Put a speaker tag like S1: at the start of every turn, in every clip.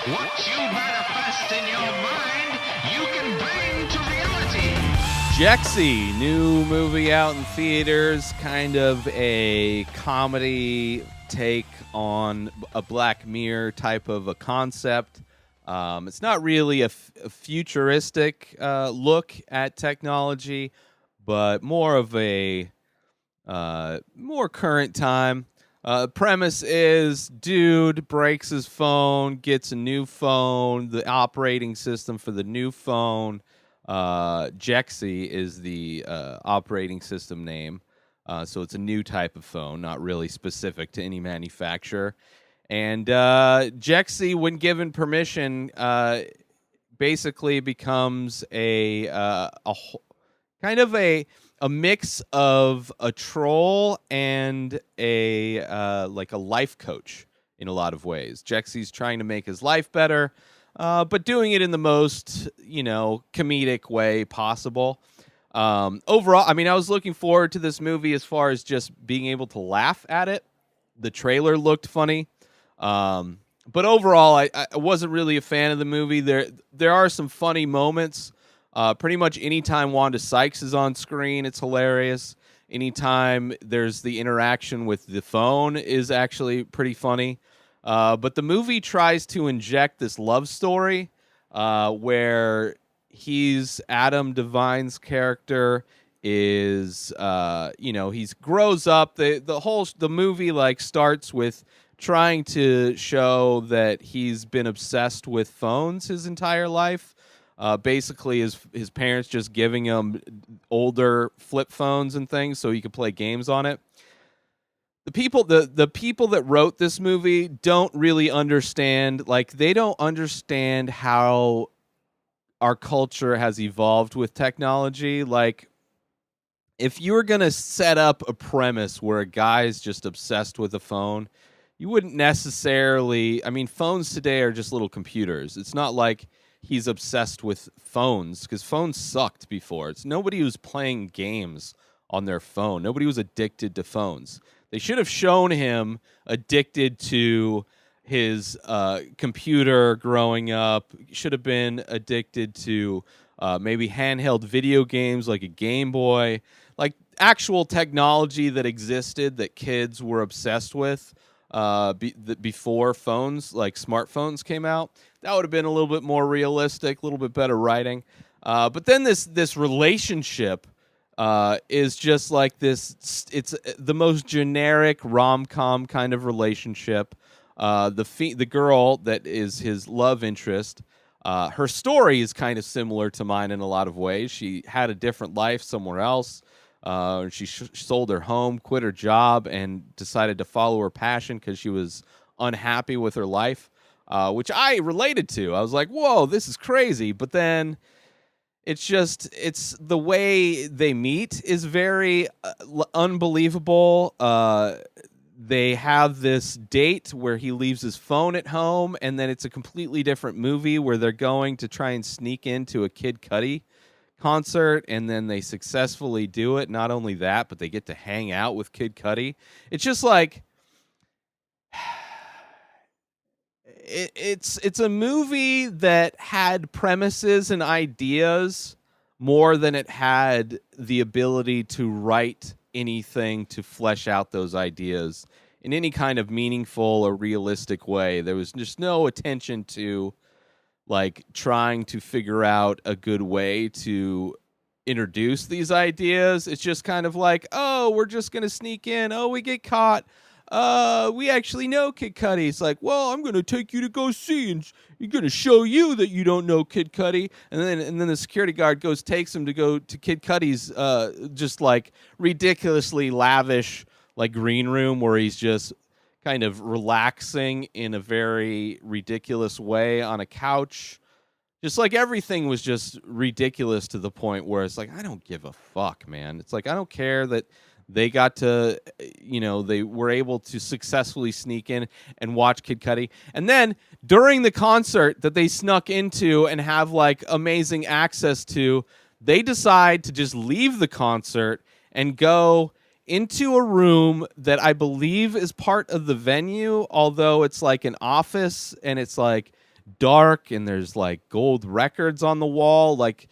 S1: What you manifest in your mind, you can bring to reality.
S2: Jexi, new movie out in theaters, kind of a comedy take on a Black Mirror type of a concept. It's not really a futuristic look at technology, but more of a more current time. Premise is dude breaks his phone, gets a new phone, the operating system for the new phone. Jexi is the operating system name. So it's a new type of phone, not really specific to any manufacturer. And Jexi, when given permission, basically becomes kind of a mix of a troll and a like a life coach in a lot of ways. Jexi's trying to make his life better, but doing it in the most comedic way possible. Overall, I mean, I was looking forward to this movie as far as just being able to laugh at it. The trailer looked funny. But overall, I wasn't really a fan of the movie. There are some funny moments. Pretty much anytime Wanda Sykes is on screen, it's hilarious. Anytime there's the interaction with the phone is actually pretty funny. But the movie tries to inject this love story where Adam Devine's character is, he's grows up. The movie starts with trying to show that he's been obsessed with phones his entire life. Basically, his parents just giving him older flip phones and things so he could play games on it. The people that wrote this movie don't really understand. They don't understand how our culture has evolved with technology. If you were gonna set up a premise where a guy's just obsessed with a phone, you wouldn't necessarily. I mean, phones today are just little computers. It's not like he's obsessed with phones, because phones sucked before. It's nobody who's playing games on their phone. Nobody was addicted to phones. They should have shown him addicted to his computer growing up. Should have been addicted to maybe handheld video games like a Game Boy, like actual technology that existed that kids were obsessed with before phones, like smartphones, came out. That would have been a little bit more realistic, a little bit better writing. But then this relationship is just like this. It's the most generic rom-com kind of relationship. The girl that is his love interest, her story is kind of similar to mine in a lot of ways. She had a different life somewhere else. She sold her home, quit her job, and decided to follow her passion because she was unhappy with her life, which I related to. I was like, whoa, this is crazy. But then it's the way they meet is very unbelievable. They have this date where he leaves his phone at home, and then it's a completely different movie where they're going to try and sneak into a Kid Cudi concert, and then they successfully do it. Not only that, but they get to hang out with Kid Cudi. It's just like it's a movie that had premises and ideas more than it had the ability to write anything to flesh out those ideas in any kind of meaningful or realistic way. There was just no attention to trying to figure out a good way to introduce these ideas. It's just kind of like, oh, we're just going to sneak in. Oh, we get caught. We actually know Kid Cudi. It's like, well, I'm going to take you to go see, and you're going to show you that you don't know Kid Cudi. And then the security guard takes him to go to Kid Cudi's just ridiculously lavish green room where he's just kind of relaxing in a very ridiculous way on a couch. Just everything was just ridiculous to the point where it's I don't give a fuck, man. It's I don't care that they got to, they were able to successfully sneak in and watch Kid Cudi. And then during the concert that they snuck into and have amazing access to, they decide to just leave the concert and go into a room that I believe is part of the venue, although it's an office and it's dark, and there's like gold records on the wall, like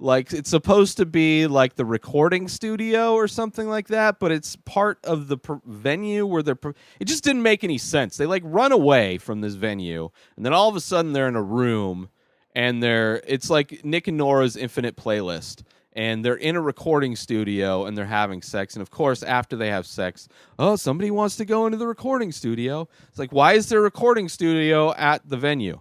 S2: it's supposed to be like the recording studio or something like that, but it's part of the venue where it just didn't make any sense. They like run away from this venue, and then all of a sudden they're in a room, and it's like Nick and Nora's Infinite Playlist, and they're in a recording studio and they're having sex. And of course, after they have sex, oh, somebody wants to go into the recording studio. It's like, why is there a recording studio at the venue?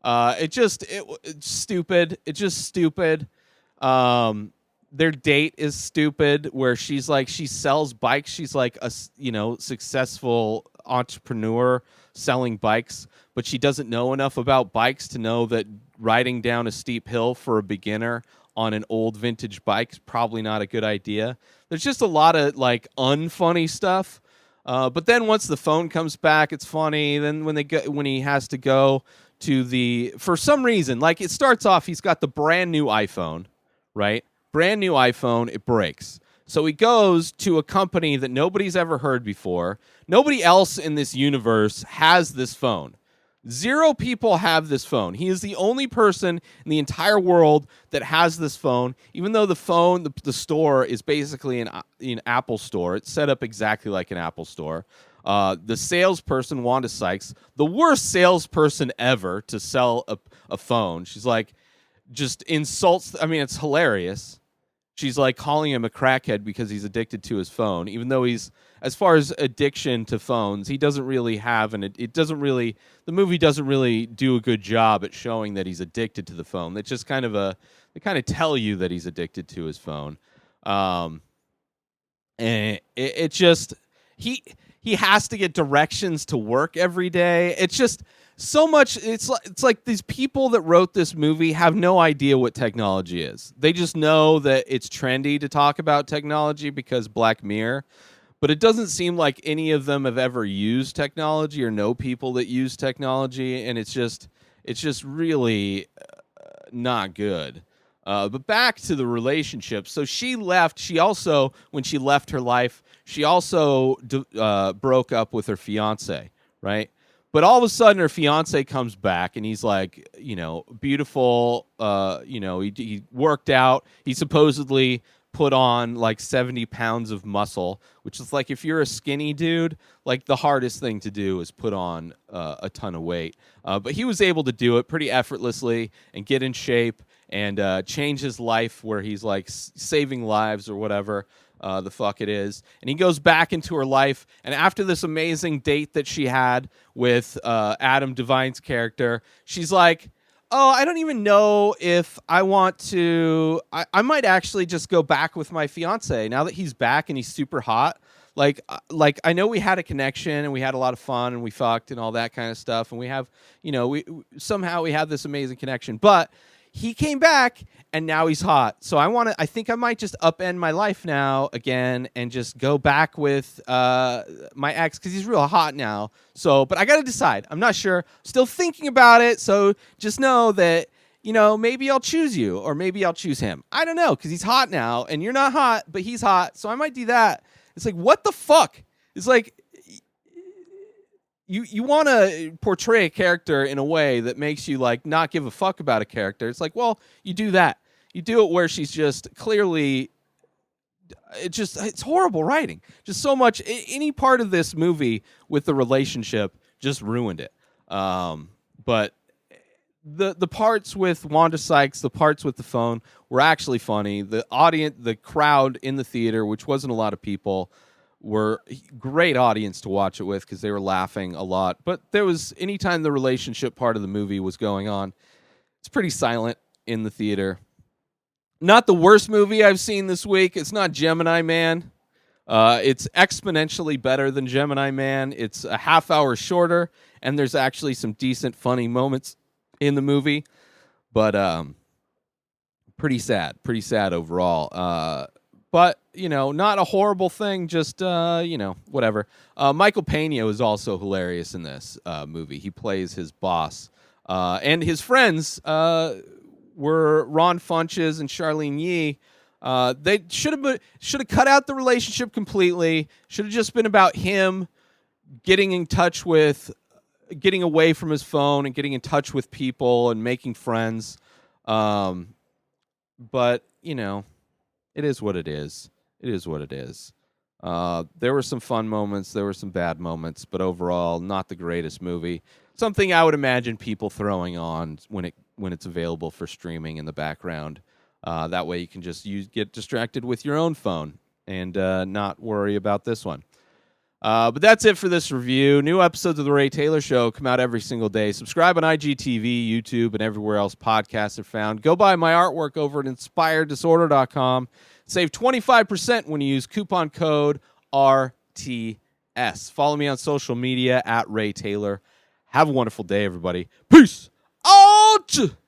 S2: It's stupid. It's just stupid. Their date is stupid, where she sells bikes. She's like a successful entrepreneur selling bikes, but she doesn't know enough about bikes to know that riding down a steep hill for a beginner on an old vintage bike is probably not a good idea. There's just a lot of like unfunny stuff. But then once the phone comes back, it's funny. Then when he has to go to for some reason, like it starts off, he's got the brand new iPhone, right? Brand new iPhone, it breaks. So he goes to a company that nobody's ever heard before. Nobody else in this universe has this phone. 0 people have this phone. He is the only person in the entire world that has this phone, even though the store is basically an Apple store. It's set up exactly like an Apple store. The salesperson, Wanda Sykes, the worst salesperson ever to sell a phone. She's like, just insults. I mean, it's hilarious. She's like calling him a crackhead because he's addicted to his phone, even though as far as addiction to phones, he doesn't really have the movie doesn't really do a good job at showing that he's addicted to the phone. It's just they kind of tell you that he's addicted to his phone. And it just, he has to get directions to work every day. It's just so much. It's like these people that wrote this movie have no idea what technology is. They just know that it's trendy to talk about technology because Black Mirror, but it doesn't seem like any of them have ever used technology or know people that use technology, and it's just really not good. But back to the relationship. So she left. She also, when she left her life, she also broke up with her fiance, right? But all of a sudden, her fiance comes back, and he's like, beautiful. He worked out. He supposedly put on like 70 pounds of muscle, which is like, if you're a skinny dude, like the hardest thing to do is put on a ton of weight. But he was able to do it pretty effortlessly and get in shape and change his life, where he's like saving lives or whatever the fuck it is. And he goes back into her life, and after this amazing date that she had with Adam Devine's character, she's like, oh, I don't even know if I want to. I might actually just go back with my fiance now that he's back and he's super hot. Like I know we had a connection and we had a lot of fun and we fucked and all that kind of stuff, and we have, we somehow we had this amazing connection, but he came back and now he's hot. So I think I might just upend my life now again and just go back with my ex, because he's real hot now. So, but I got to decide. I'm not sure. Still thinking about it. So just know that, maybe I'll choose you or maybe I'll choose him. I don't know, because he's hot now and you're not hot, but he's hot. So I might do that. It's like, what the fuck? It's like, you want to portray a character in a way that makes you like not give a fuck about a character. It's like, well, you do that. You do it where she's just clearly, it's horrible writing. Just so much, any part of this movie with the relationship just ruined it. But the parts with Wanda Sykes, the parts with the phone were actually funny. The audience, the crowd in the theater, which wasn't a lot of people, were great audience to watch it with because they were laughing a lot. But there was, anytime the relationship part of the movie was going on, it's pretty silent in the theater. Not the worst movie I've seen this week. It's not Gemini Man. It's exponentially better than Gemini Man. It's a half hour shorter, and there's actually some decent funny moments in the movie. But pretty sad overall. But, not a horrible thing, just, whatever. Michael Pena is also hilarious in this movie. He plays his boss. And his friends were Ron Funches and Charlene Yee. They should have cut out the relationship completely. Should have just been about him getting in touch with getting away from his phone and getting in touch with people and making friends. But, you know, it is what it is. It is what it is. There were some fun moments. There were some bad moments. But overall, not the greatest movie. Something I would imagine people throwing on when it's available for streaming in the background. That way you can just get distracted with your own phone and not worry about this one. But that's it for this review. New episodes of The Ray Taylor Show come out every single day. Subscribe on IGTV, YouTube, and everywhere else podcasts are found. Go buy my artwork over at InspiredDisorder.com. Save 25% when you use coupon code RTS. Follow me on social media at Ray Taylor. Have a wonderful day, everybody. Peace out!